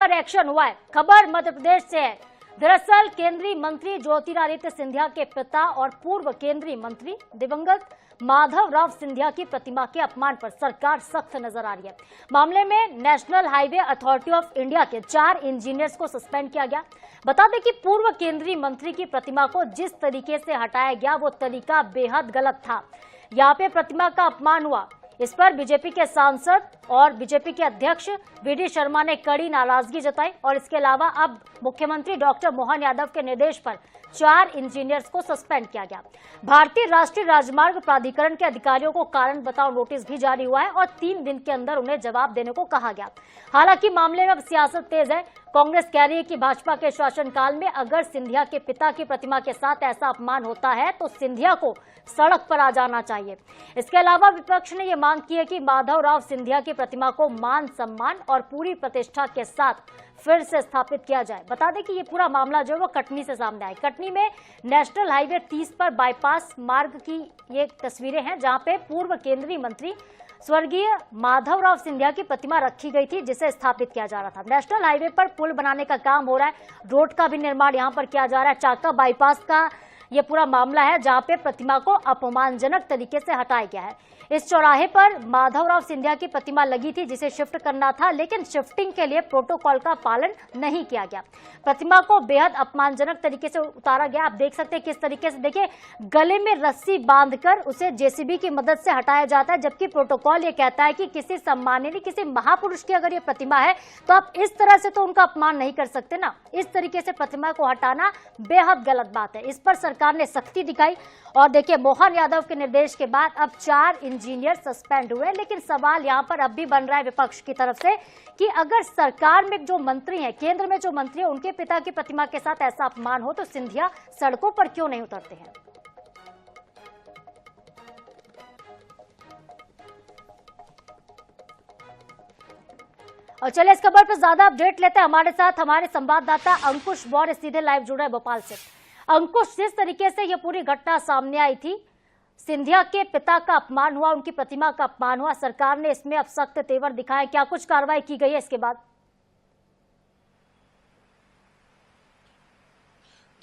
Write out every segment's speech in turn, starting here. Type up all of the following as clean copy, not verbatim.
पर एक्शन हुआ है। खबर मध्य प्रदेश से है। दरअसल केंद्रीय मंत्री ज्योतिरादित्य सिंधिया के पिता और पूर्व केंद्रीय मंत्री दिवंगत माधवराव सिंधिया की प्रतिमा के अपमान पर सरकार सख्त नजर आ रही है। मामले में national highway authority of India के 4 इंजीनियर्स को सस्पेंड किया गया। बता दें कि पूर्व केंद्रीय मंत्री की प्रतिमा को जिस तरीके से हटाया गया वो तरीका बेहद गलत था। यहाँ पे प्रतिमा का अपमान हुआ। इस पर बीजेपी के सांसद और बीजेपी के अध्यक्ष वी.डी. शर्मा ने कड़ी नाराजगी जताई और इसके अलावा अब मुख्यमंत्री डॉक्टर मोहन यादव के निर्देश पर 4 इंजीनियर्स को सस्पेंड किया गया। भारतीय राष्ट्रीय राजमार्ग प्राधिकरण के अधिकारियों को कारण बताओ नोटिस भी जारी हुआ है और 3 दिन के अंदर उन्हें जवाब देने को कहा गया। हालांकि मामले में अब सियासत तेज है। कांग्रेस कह रही है कि भाजपा के शासनकाल में अगर सिंधिया के पिता की प्रतिमा के साथ ऐसा अपमान होता है तो सिंधिया को सड़क पर आ जाना चाहिए। इसके अलावा विपक्ष ने यह मांग की है कि माधवराव सिंधिया की प्रतिमा को मान सम्मान और पूरी प्रतिष्ठा के साथ फिर से स्थापित किया जाए। बता दें कि ये पूरा मामला जो है वो कटनी से सामने आया। कटनी में नेशनल हाईवे 30 पर बाईपास मार्ग की ये तस्वीरें हैं जहां पे पूर्व केंद्रीय मंत्री स्वर्गीय माधवराव सिंधिया की प्रतिमा रखी गई थी जिसे स्थापित किया जा रहा था। नेशनल हाईवे पर पुल बनाने का काम हो रहा है, रोड का भी निर्माण यहां पर किया जा रहा है। चाका बाईपास का ये पूरा मामला है जहां पे प्रतिमा को अपमानजनक तरीके से हटाया गया है। इस चौराहे पर माधवराव सिंधिया की प्रतिमा लगी थी जिसे शिफ्ट करना था, लेकिन शिफ्टिंग के लिए प्रोटोकॉल का पालन नहीं किया गया। प्रतिमा को बेहद अपमानजनक तरीके से उतारा गया। आप देख सकते हैं किस तरीके से, देखिए गले में रस्सी बांधकर उसे जेसीबी की मदद से हटाया जाता है, जबकि प्रोटोकॉल ये कहता है कि किसी सम्माननीय किसी महापुरुष की अगर ये प्रतिमा है तो आप इस तरह से तो उनका अपमान नहीं कर सकते ना। इस तरीके से प्रतिमा को हटाना बेहद गलत बात है। इस पर सरकार ने सख्ती दिखाई और देखिए मोहन यादव के निर्देश के बाद अब 4 इंजीनियर सस्पेंड हुए। लेकिन सवाल यहां पर अब भी बन रहा है विपक्ष की तरफ से कि अगर सरकार में जो मंत्री हैं, केंद्र में जो मंत्री हैं, उनके पिता की प्रतिमा के साथ ऐसा अपमान हो तो सिंधिया सड़कों पर क्यों नहीं उतरते हैं। और चलिए इस खबर पर ज्यादा अपडेट लेते हैं। हमारे साथ हमारे संवाददाता अंकुश मौर्य सीधे लाइव जुड़े हैं भोपाल से। अंकुश, जिस तरीके से यह पूरी घटना सामने आई थी, सिंधिया के पिता का अपमान हुआ, उनकी प्रतिमा का अपमान हुआ, सरकार ने इसमें अब सख्त तेवर दिखाए, क्या कुछ कार्रवाई की गई है इसके बाद?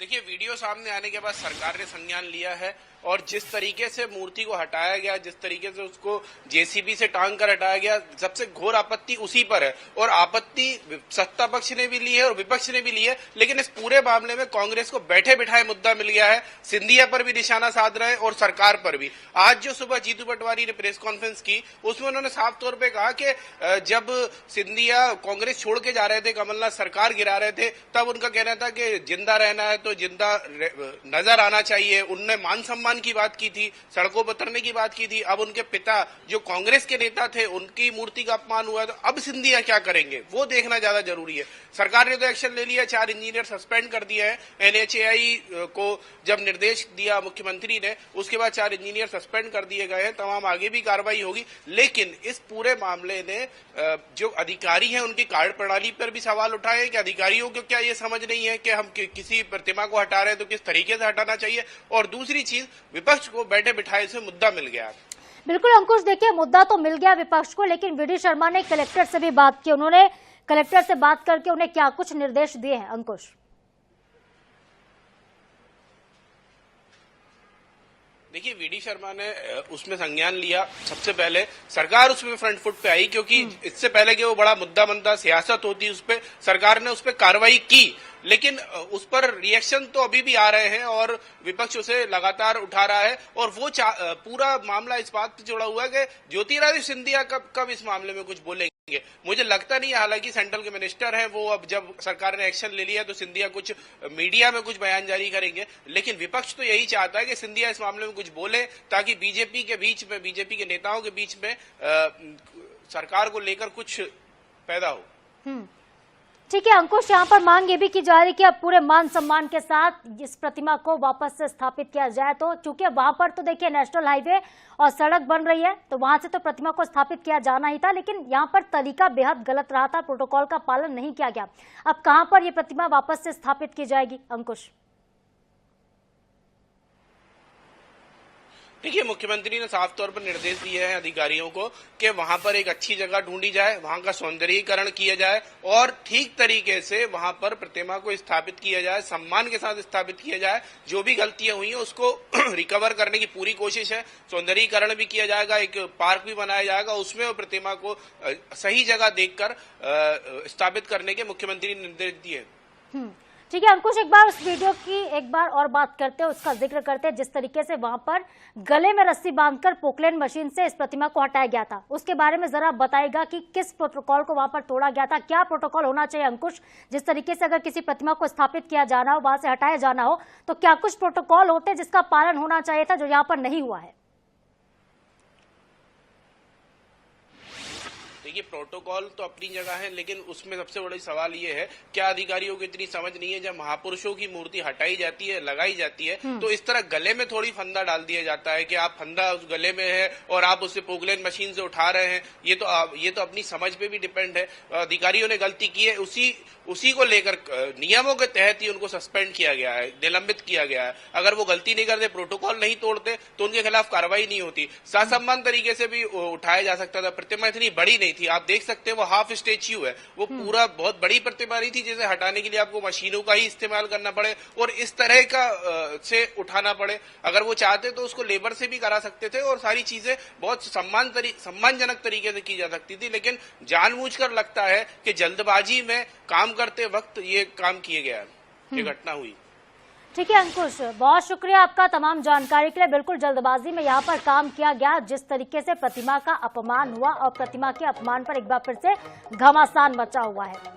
देखिए, वीडियो सामने आने के बाद सरकार ने संज्ञान लिया है और जिस तरीके से मूर्ति को हटाया गया, जिस तरीके से उसको जेसीबी से टांग कर हटाया गया, सबसे घोर आपत्ति उसी पर है। और आपत्ति सत्ता पक्ष ने भी ली है और विपक्ष ने भी ली है, लेकिन इस पूरे मामले में कांग्रेस को बैठे बिठाए मुद्दा मिल गया है। सिंधिया पर भी निशाना साध रहे हैं और सरकार पर भी। आज जो सुबह जीतू पटवारी ने प्रेस कॉन्फ्रेंस की उसमें उन्होंने साफ तौर पर कहा कि जब सिंधिया कांग्रेस छोड़ के जा रहे थे, कमलनाथ सरकार गिरा रहे थे, तब उनका कहना था कि जिंदा रहना है तो जिंदा नजर आना चाहिए। उनने मान सम्मान की बात की थी, सड़कों पर उतरने की बात की थी। अब उनके पिता जो कांग्रेस के नेता थे उनकी मूर्ति का अपमान हुआ, तो अब सिंधिया क्या करेंगे वो देखना ज्यादा जरूरी है। सरकार ने तो एक्शन ले लिया, 4 इंजीनियर सस्पेंड कर दिया है। एनएचएआई को जब निर्देश दिया मुख्यमंत्री ने, उसके बाद 4 इंजीनियर सस्पेंड कर दिए गए हैं। तमाम आगे भी कार्रवाई होगी, लेकिन इस पूरे मामले ने जो अधिकारी हैं उनकी कार्य प्रणाली पर भी सवाल उठाए हैं कि अधिकारियों को क्या ये समझ नहीं है कि हम किसी प्रतिमा को हटा रहे हैं तो किस तरीके से हटाना चाहिए। और दूसरी चीज, विपक्ष को बैठे बिठाए से मुद्दा मिल गया। बिल्कुल अंकुश, देखिए मुद्दा तो मिल गया विपक्ष को, लेकिन वी.डी. शर्मा ने कलेक्टर से भी बात की। उन्होंने कलेक्टर से बात करके उन्हें क्या कुछ निर्देश दिए हैं अंकुश? देखिए, वी.डी. शर्मा ने उसमें संज्ञान लिया। सबसे पहले सरकार उसमें फ्रंट फुट पे आई, क्योंकि इससे पहले कि वो बड़ा मुद्दा बनता, सियासत होती, उस पर सरकार ने उस पर कार्रवाई की, लेकिन उस पर रिएक्शन तो अभी भी आ रहे हैं और विपक्ष उसे लगातार उठा रहा है। और वो पूरा मामला इस बात पे जुड़ा हुआ है कि ज्योतिरादित्य सिंधिया कब इस मामले में कुछ बोलेंगे। मुझे लगता नहीं है, हालांकि सेंट्रल के मिनिस्टर हैं वो, अब जब सरकार ने एक्शन ले लिया तो सिंधिया कुछ मीडिया में कुछ बयान जारी करेंगे। लेकिन विपक्ष तो यही चाहता है कि सिंधिया इस मामले में कुछ बोले, ताकि बीजेपी के बीच में, बीजेपी के नेताओं के बीच में सरकार को लेकर कुछ पैदा हो। ठीक है अंकुश, यहाँ पर मांग ये भी की जा रही कि अब पूरे मान सम्मान के साथ इस प्रतिमा को वापस से स्थापित किया जाए। तो चूंकि वहां पर तो देखिए नेशनल हाईवे और सड़क बन रही है, तो वहां से तो प्रतिमा को स्थापित किया जाना ही था, लेकिन यहाँ पर तरीका बेहद गलत रहा था, प्रोटोकॉल का पालन नहीं किया गया। अब कहां पर यह प्रतिमा वापस से स्थापित की जाएगी अंकुश? देखिए, मुख्यमंत्री ने साफ तौर पर निर्देश दिए हैं अधिकारियों को कि वहां पर एक अच्छी जगह ढूंढी जाए, वहां का सौंदर्यीकरण किया जाए और ठीक तरीके से वहां पर प्रतिमा को स्थापित किया जाए, सम्मान के साथ स्थापित किया जाए। जो भी गलतियां हुई हैं उसको रिकवर करने की पूरी कोशिश है। सौंदर्यीकरण भी किया जाएगा, एक पार्क भी बनाया जाएगा, उसमें वो प्रतिमा को सही जगह देखकर स्थापित करने के मुख्यमंत्री ने निर्देश दिए। ठीक है अंकुश, एक बार उस वीडियो की एक बार और बात करते हैं, उसका जिक्र करते हैं। जिस तरीके से वहां पर गले में रस्सी बांधकर पोकलेन मशीन से इस प्रतिमा को हटाया गया था, उसके बारे में जरा बताएगा कि किस प्रोटोकॉल को वहां पर तोड़ा गया था, क्या प्रोटोकॉल होना चाहिए अंकुश? जिस तरीके से अगर किसी प्रतिमा को स्थापित किया जाना हो, वहां से हटाया जाना हो, तो क्या कुछ प्रोटोकॉल होते हैं जिसका पालन होना चाहिए था, जो यहाँ पर नहीं हुआ है? देखिए, प्रोटोकॉल तो अपनी जगह है, लेकिन उसमें सबसे बड़ा सवाल ये है, क्या अधिकारियों को इतनी समझ नहीं है, जब महापुरुषों की मूर्ति हटाई जाती है, लगाई जाती है, तो इस तरह गले में थोड़ी फंदा डाल दिया जाता है कि आप फंदा उस गले में है और आप उसे पोकलेन मशीन से उठा रहे हैं। ये तो अपनी समझ पे भी डिपेंड है। अधिकारियों ने गलती की है, उसी को लेकर नियमों के तहत ही उनको सस्पेंड किया गया है, निलंबित किया गया है। अगर वो गलती नहीं करते, प्रोटोकॉल नहीं तोड़ते, तो उनके खिलाफ कार्रवाई नहीं होती। ससम्मान तरीके से भी उठाया जा सकता था। प्रतिमा इतनी बड़ी नहीं थी, आप देख सकते हैं वो हाफ स्टेच्यू है, वो पूरा बहुत बड़ी प्रतिमा नहीं थी जिसे हटाने के लिए आपको मशीनों का ही इस्तेमाल करना पड़े और इस तरह का से उठाना पड़े। अगर वो चाहते तो उसको लेबर से भी करा सकते थे और सारी चीजें बहुत सम्मानजनक तरीके से की जा सकती थी, लेकिन जानबूझकर लगता है कि जल्दबाजी में काम करते वक्त ये काम किया गया, ये घटना हुई। ठीक है अंकुश, बहुत शुक्रिया आपका तमाम जानकारी के लिए। बिल्कुल जल्दबाजी में यहाँ पर काम किया गया। जिस तरीके से प्रतिमा का अपमान हुआ और प्रतिमा के अपमान पर एक बार फिर से घमासान मचा हुआ है।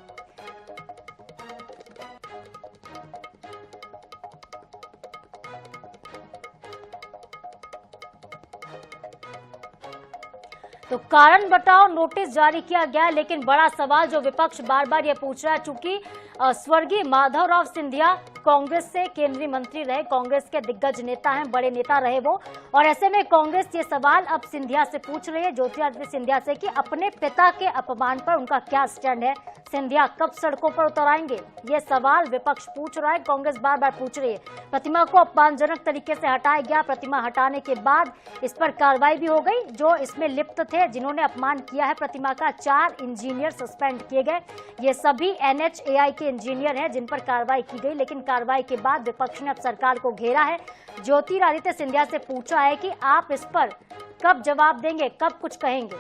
तो कारण बताओ नोटिस जारी किया गया, लेकिन बड़ा सवाल जो विपक्ष बार बार ये पूछ रहा है, चूंकि स्वर्गीय माधवराव सिंधिया कांग्रेस से केंद्रीय मंत्री रहे, कांग्रेस के दिग्गज नेता हैं, बड़े नेता रहे वो, और ऐसे में कांग्रेस ये सवाल अब सिंधिया से पूछ रही है, ज्योतिरादित्य सिंधिया से, कि अपने पिता के अपमान पर उनका क्या स्टैंड है, सिंधिया कब सड़कों पर उतर आएंगे? ये सवाल विपक्ष पूछ रहा है, कांग्रेस बार बार पूछ रही है। प्रतिमा को अपमानजनक तरीके से हटाया गया, प्रतिमा हटाने के बाद इस पर कार्रवाई भी हो गई। जो इसमें लिप्त थे, जिन्होंने अपमान किया है प्रतिमा का, 4 इंजीनियर सस्पेंड किए गए। ये सभी NHAI के इंजीनियर हैं जिन पर कार्रवाई की गई, लेकिन कार्रवाई के बाद विपक्ष ने अब सरकार को घेरा है। ज्योतिरादित्य सिंधिया से पूछा है कि आप इस पर कब जवाब देंगे, कब कुछ कहेंगे?